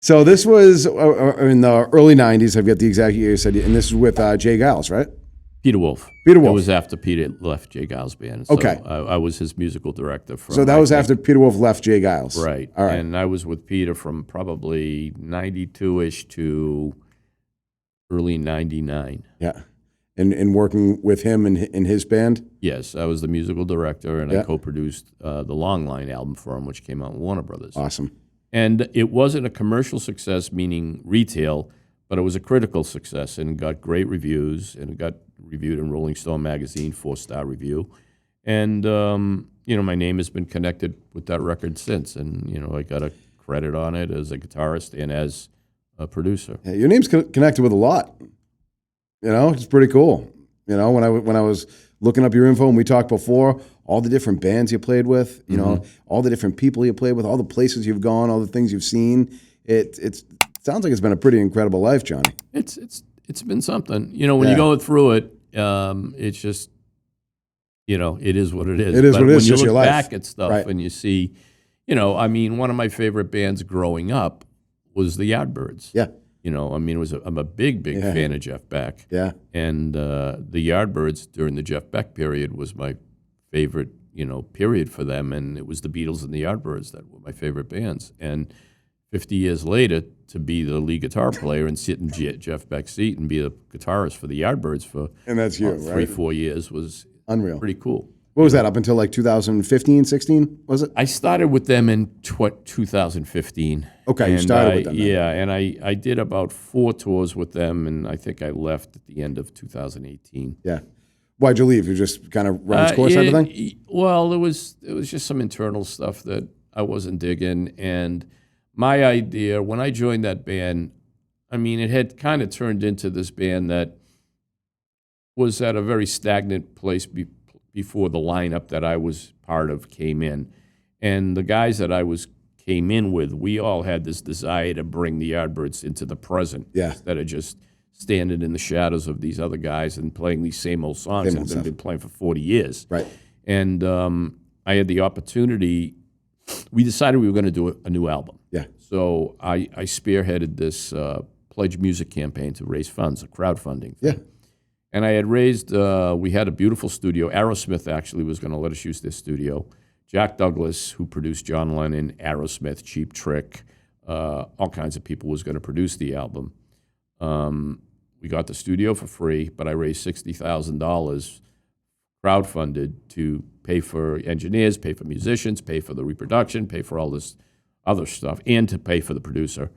So this was in the early 90s. I've got the exact year you said, and this is with Jay Giles, right? Peter Wolf. Peter Wolf. It was after Peter left Jay Giles' band. So Okay. I was his musical director. So that was after Peter Wolf left Jay Giles. Right. All right. And I was with Peter from probably 92-ish to early 99. Yeah. And working with him in his band? Yes, I was the musical director, and Yeah. I co-produced the Long Line album for him, which came out with Warner Brothers. Awesome. And it wasn't a commercial success, meaning retail, but it was a critical success and got great reviews, and it got reviewed in Rolling Stone magazine, 4-star review. And, my name has been connected with that record since. And, I got a credit on it as a guitarist and as a producer. Yeah, your name's connected with a lot. It's pretty cool. When I was looking up your info and we talked before, all the different bands you played with, all the different people you played with, all the places you've gone, all the things you've seen. It sounds like it's been a pretty incredible life, Johhny. It's been something. When you go through it, it's just, it is what it is. It is what it is. When you just your look life. back at stuff and you see, one of my favorite bands growing up was the Yardbirds. Yeah. I'm a big fan of Jeff Beck. Yeah. And the Yardbirds during the Jeff Beck period was my favorite, period for them. And it was the Beatles and the Yardbirds that were my favorite bands. And 50 years later, to be the lead guitar player and sit in Jeff Beck's seat and be the guitarist for the Yardbirds for and that's you, right? 3-4 years was unreal. Pretty cool. What was that, up until like 2015, 16, was it? I started with them in 2015. Okay, you started with them. Yeah, and I did about 4 tours with them, and I think I left at the end of 2018. Yeah. Why'd you leave? You just kind of run its course type of thing? Well, it was just some internal stuff that I wasn't digging, and my idea, when I joined that band, it had kind of turned into this band that was at a very stagnant place before the lineup that I was part of came in. And the guys that I came in with, we all had this desire to bring the Yardbirds into the present instead of just standing in the shadows of these other guys and playing these same old songs that have been playing for 40 years. Right. And I had the opportunity. We decided we were going to do a new album. Yeah. So I spearheaded this Pledge Music campaign to raise funds, a crowdfunding thing. Yeah. And I had raised, we had a beautiful studio. Aerosmith actually was going to let us use this studio. Jack Douglas, who produced John Lennon, Aerosmith, Cheap Trick, all kinds of people was going to produce the album. We got the studio for free, but I raised $60,000 crowdfunded to pay for engineers, pay for musicians, pay for the reproduction, pay for all this other stuff, and to pay for the producer.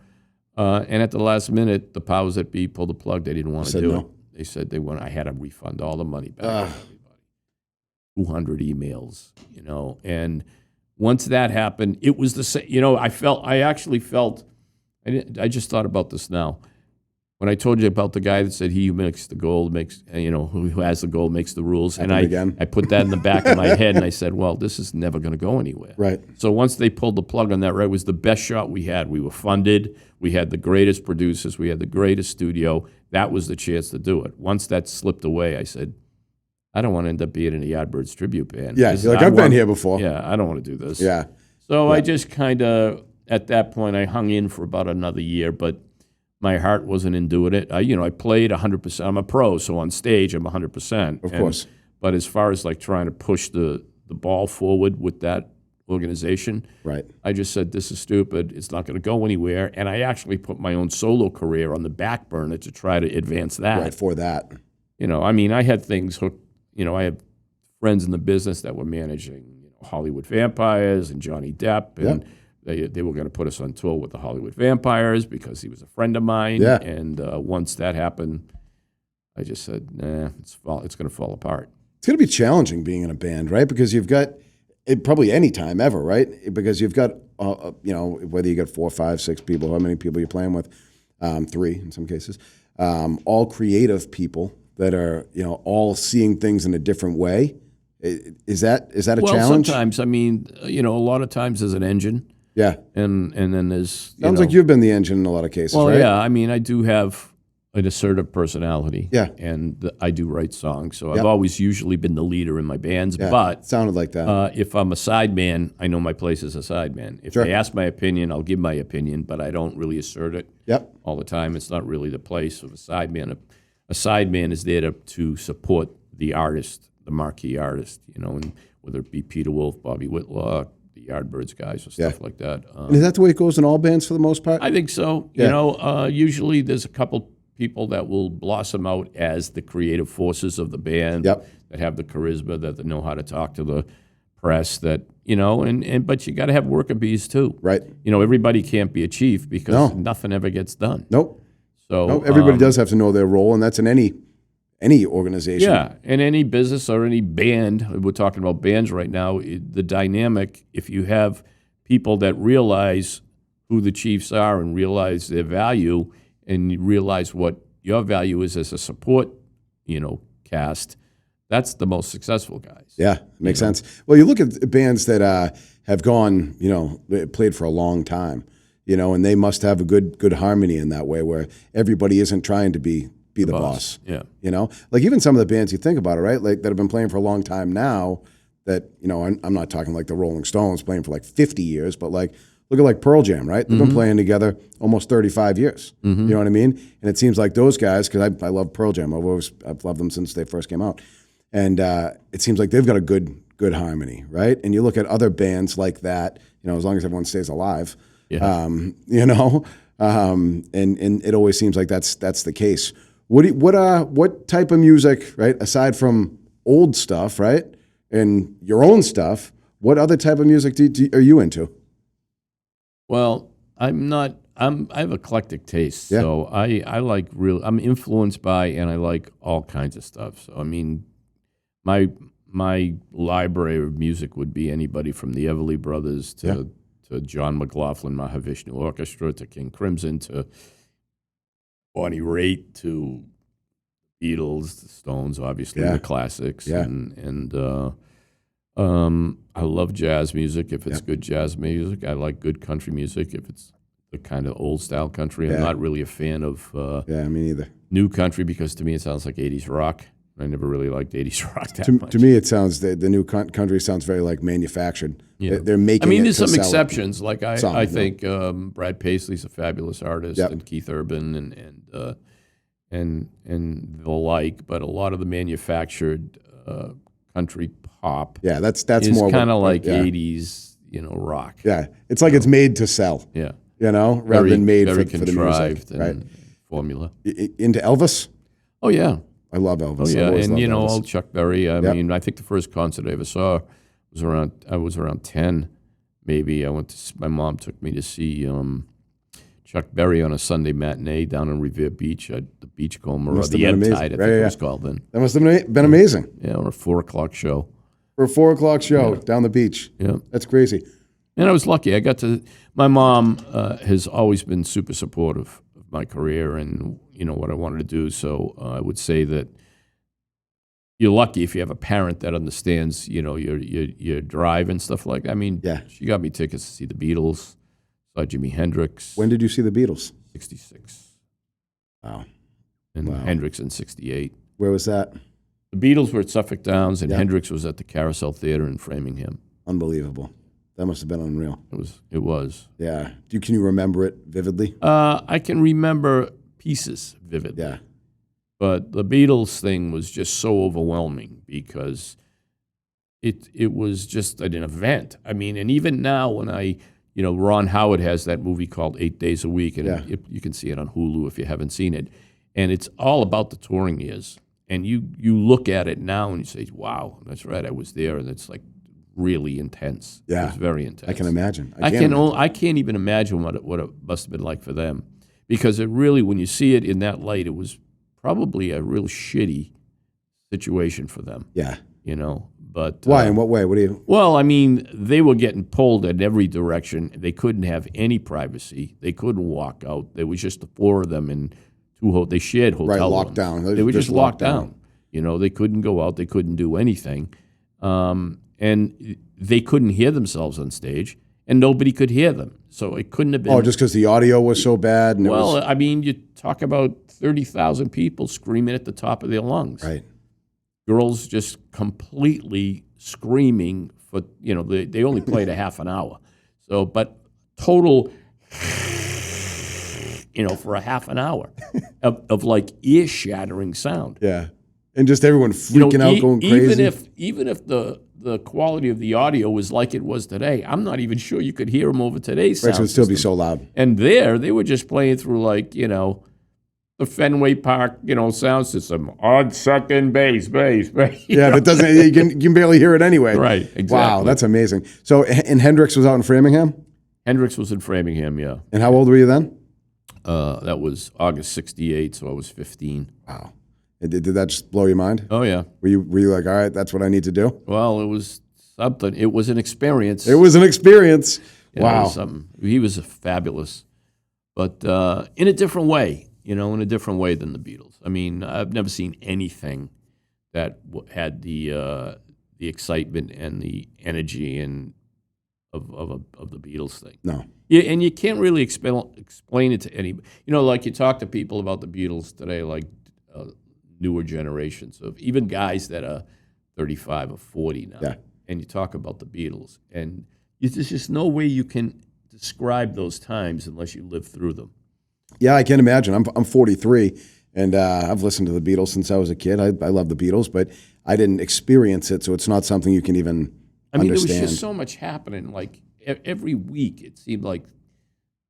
And at the last minute, the powers that be pulled the plug. They didn't want to do it. They said they want. I had to refund all the money back to everybody. 200 emails, and once that happened, it was the same. I actually felt. I just thought about this now. When I told you about the guy that said he who makes the gold makes, who has the gold makes the rules, and I put that in the back of my head, and I said, well, this is never going to go anywhere. Right. So once they pulled the plug on that, it was the best shot we had. We were funded. We had the greatest producers. We had the greatest studio. That was the chance to do it. Once that slipped away, I said, I don't want to end up being in a Yardbirds tribute band. Yeah, I've been here before. Yeah, I don't want to do this. Yeah. So I just kind of, at that point, I hung in for about another year, but my heart wasn't in doing it. I played 100%. I'm a pro, so on stage I'm 100%. Of course. But as far as like trying to push the ball forward with that organization, right? I just said, this is stupid. It's not going to go anywhere. And I actually put my own solo career on the back burner to try to advance that. Right, for that. I had things hooked. I had friends in the business that were managing Hollywood Vampires and Johnny Depp, and they were going to put us on tour with the Hollywood Vampires because he was a friend of mine. Yeah. And once that happened, I just said, nah, it's going to fall apart. It's going to be challenging being in a band, right? Because you've got probably any time ever, right? Because you've got, whether you got 4, 5, 6 people, how many people you're playing with, 3 in some cases, all creative people that are, all seeing things in a different way. Is that a challenge? Well, sometimes, a lot of times there's an engine. Yeah. And then there's... Sounds like you've been the engine in a lot of cases, well, right? Yeah, I do have an assertive personality. Yeah. And I do write songs. So Yep. I've always usually been the leader in my bands. Yeah. But Sounded like that. if I'm a sideman, I know my place as a sideman. If Sure. they ask my opinion, I'll give my opinion, but I don't really assert it Yep. all the time. It's not really the place of a sideman. A sideman is there to support the artist, the marquee artist, and whether it be Peter Wolf, Bobby Whitlock, the Yardbirds guys, or stuff like that. And is that the way it goes in all bands for the most part? I think so. Usually there's a couple people that will blossom out as the creative forces of the band, Yep. that have the charisma, that know how to talk to the press, but you got to have worker bees too. Right. Everybody can't be a chief because nothing ever gets done. Nope. So Nope. Everybody does have to know their role, and that's in any organization. Yeah, in any business or any band, we're talking about bands right now, the dynamic, if you have people that realize who the chiefs are and realize their value and you realize what your value is as a support, cast, that's the most successful guys. Yeah, makes sense. Well, you look at bands that have gone, played for a long time, and they must have a good harmony in that way where everybody isn't trying to be the boss. Yeah. Like even some of the bands you think about it, right? Like that have been playing for a long time now that, I'm not talking like the Rolling Stones playing for like 50 years, but like look at like Pearl Jam, right? They've been playing together almost 35 years. You know what I mean? And it seems like those guys, because I love Pearl Jam. I've loved them since they first came out. And it seems like they've got a good harmony, right? And you look at other bands like that, as long as everyone stays alive, and it always seems like that's the case. What type of music, right? Aside from old stuff, right, and your own stuff, what other type of music are you into? Well, I have eclectic taste, Yeah. so I like I'm influenced by, and I like all kinds of stuff. So I mean, my library of music would be anybody from the Everly Brothers to John McLaughlin Mahavishnu Orchestra to King Crimson to Bonnie Raitt to Beatles, the Stones, obviously the classics, and I love jazz music if it's good jazz music. I like good country music if it's the kind of old style country. I'm not really a fan of me neither. New country because to me it sounds like 80s rock. I never really liked 80s rock that much. To me, it sounds the new country sounds very like manufactured. Yeah. They're making. I mean, it there's to some sell it. exceptions. Like I think Brad Paisley's a fabulous artist, and Keith Urban, and the like. But a lot of the manufactured country pop, that's is more kind of like 80s, rock. Yeah, it's like it's made to sell. Yeah, rather than made very for the music. contrived Right. and formula. Into Elvis. Oh yeah. I love Elvis. Oh yeah, I've always and loved Elvis. old Chuck Berry. I mean, I think the first concert I ever saw I was around 10, maybe. My mom took me to see Chuck Berry on a Sunday matinee down in Revere Beach at the Beachcomber, or Must the have been Ebb amazing. Tide, I Right, think it yeah. was called then. That must have been amazing. Yeah, on a 4:00 show. For a 4:00 show down the beach. Yeah. That's crazy. And I was lucky. My mom has always been super supportive of my career and, what I wanted to do. So I would say that you're lucky if you have a parent that understands, your drive and stuff like that. I mean, she got me tickets to see the Beatles, saw Jimi Hendrix. When did you see the Beatles? 66. Wow. And Hendrix in 68. Where was that? The Beatles were at Suffolk Downs, and Hendrix was at the Carousel Theater in Framingham. Unbelievable. That must have been unreal. It was. Yeah. Can you remember it vividly? I can remember pieces vividly. Yeah. But the Beatles thing was just so overwhelming because it was just an event. I mean, and even now when Ron Howard has that movie called 8 Days a Week, and you can see it on Hulu if you haven't seen it. And it's all about the touring years. And you look at it now and you say, wow, that's right, I was there. And it's like really intense. Yeah. It was very intense. I can imagine. I can't even imagine what it must have been like for them. Because it really, when you see it in that light, it was probably a real shitty situation for them. Yeah. But why? In what way? What do you? Well, I mean, they were getting pulled in every direction. They couldn't have any privacy. They couldn't walk out. There was just the four of them in they shared hotel Right, rooms. locked down. They were just locked down. They couldn't go out. They couldn't do anything, and they couldn't hear themselves on stage. and nobody could hear them. So it couldn't have been. Oh, just because the audio was so bad? And well, I mean, you talk about 30,000 people screaming at the top of their lungs. right. Girls just completely screaming for, they only played a half an hour. So, but total, for a half an hour of like ear-shattering sound. Yeah. And just everyone freaking out, going crazy. Even if the quality of the audio was like it was today, I'm not even sure you could hear them over today's sound Right, so it would still be system. so loud. And they were just playing through like, the Fenway Park, sound system on second base. Yeah, that doesn't, you can barely hear it anyway. Right, exactly. Wow, that's amazing. So, and Hendrix was out in Framingham? Hendrix was in Framingham, yeah. And how old were you then? That was August 68, so I was 15. Wow. Did that just blow your mind? Oh, yeah. Were you like, all right, that's what I need to do? Well, it was something. It was an experience. It was an experience. Yeah, Wow. it was something. He was fabulous, but in a different way. In a different way than the Beatles. I mean, I've never seen anything that had the excitement and the energy and of the Beatles thing. No. Yeah, and you can't really explain it to anybody. Like you talk to people about the Beatles today, like newer generations of even guys that are 35 or 40 now. Yeah. And you talk about the Beatles, and there's just no way you can describe those times unless you live through them. Yeah, I can't imagine. I'm 43, and I've listened to the Beatles since I was a kid. I love the Beatles, but I didn't experience it, so it's not something you can even understand. There was just so much happening. Like every week, it seemed like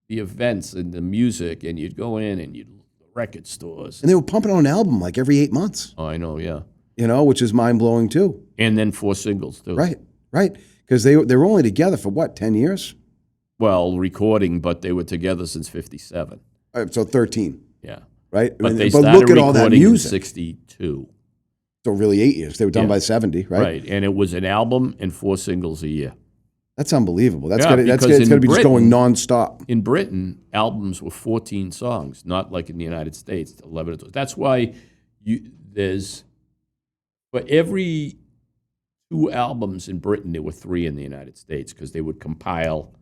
the events and the music, and you'd go in and you'd record stores. And they were pumping out an album like every 8 months. Oh, I know, yeah. Which is mind-blowing too. And then 4 singles, too. Right. Because they were only together for, what, 10 years? Well, recording, but they were together since 57. So 13. Yeah. Right? But they but started look at all that recording in music. 62. So really 8 years. They were done Yeah. by 70, right? Right. And it was an album and 4 singles a year. That's unbelievable. That's Yeah, gotta because it's in got to be just going nonstop. In Britain, albums were 14 songs, not like in the United States, 11 or 12. That's why there's, for every 2 albums in Britain, there were 3 in the United States because they would compile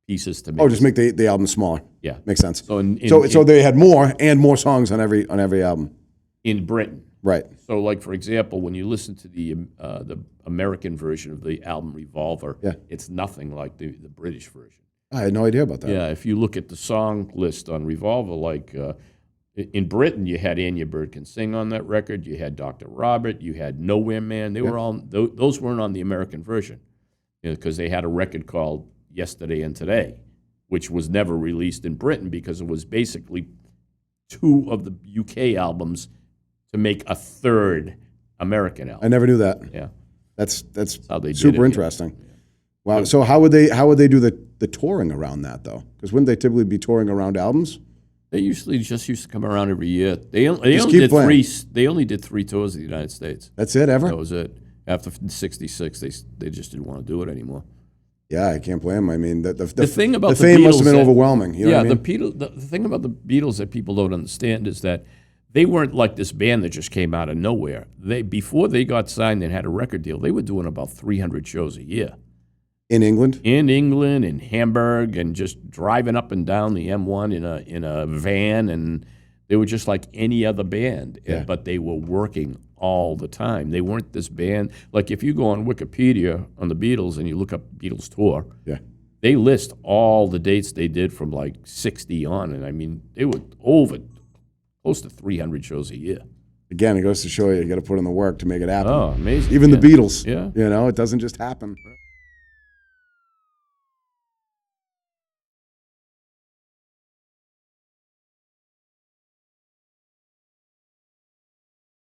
pieces to make. Oh, just make the album smaller. Yeah. Makes sense. So So they had more songs on every album. in Britain. Right. So, like, for example, when you listen to the American version of the album Revolver, Yeah. it's nothing like the British version. I had no idea about that. Yeah, if you look at the song list on Revolver, like in Britain, you had Anya Bird Can Sing on that record, you had Dr. Robert, you had Nowhere Man. They were all those weren't on the American version because they had a record called Yesterday and Today, which was never released in Britain because it was basically 2 of the UK albums to make a 3rd American album. I never knew that. Yeah, That's how they did super it. interesting. Yeah. Wow. So how would they do the touring around that though? Because wouldn't they typically be touring around albums? They usually just used to come around every year. They only keep did playing. 3. They only did 3 tours of the United States. That's it ever? That was it. After '66, they just didn't want to do it anymore. Yeah, I can't blame them. I mean, the thing about the fame Beatles must have been that- overwhelming. You know what I mean? the thing about the Beatles that people don't understand is that they weren't like this band that just came out of nowhere. Before they got signed and had a record deal, they were doing about 300 shows a year. In England? In England, in Hamburg, and just driving up and down the M1 in a van, and they were just like any other band, Yeah. but they were working all the time. They weren't this band. Like if you go on Wikipedia on the Beatles and you look up Beatles tour, Yeah. they list all the dates they did from like 60 on, and I mean they were close to 300 shows a year. Again, it goes to show you got to put in the work to make it happen. Oh, amazing! Even Yeah. the Beatles. Yeah. It doesn't just happen.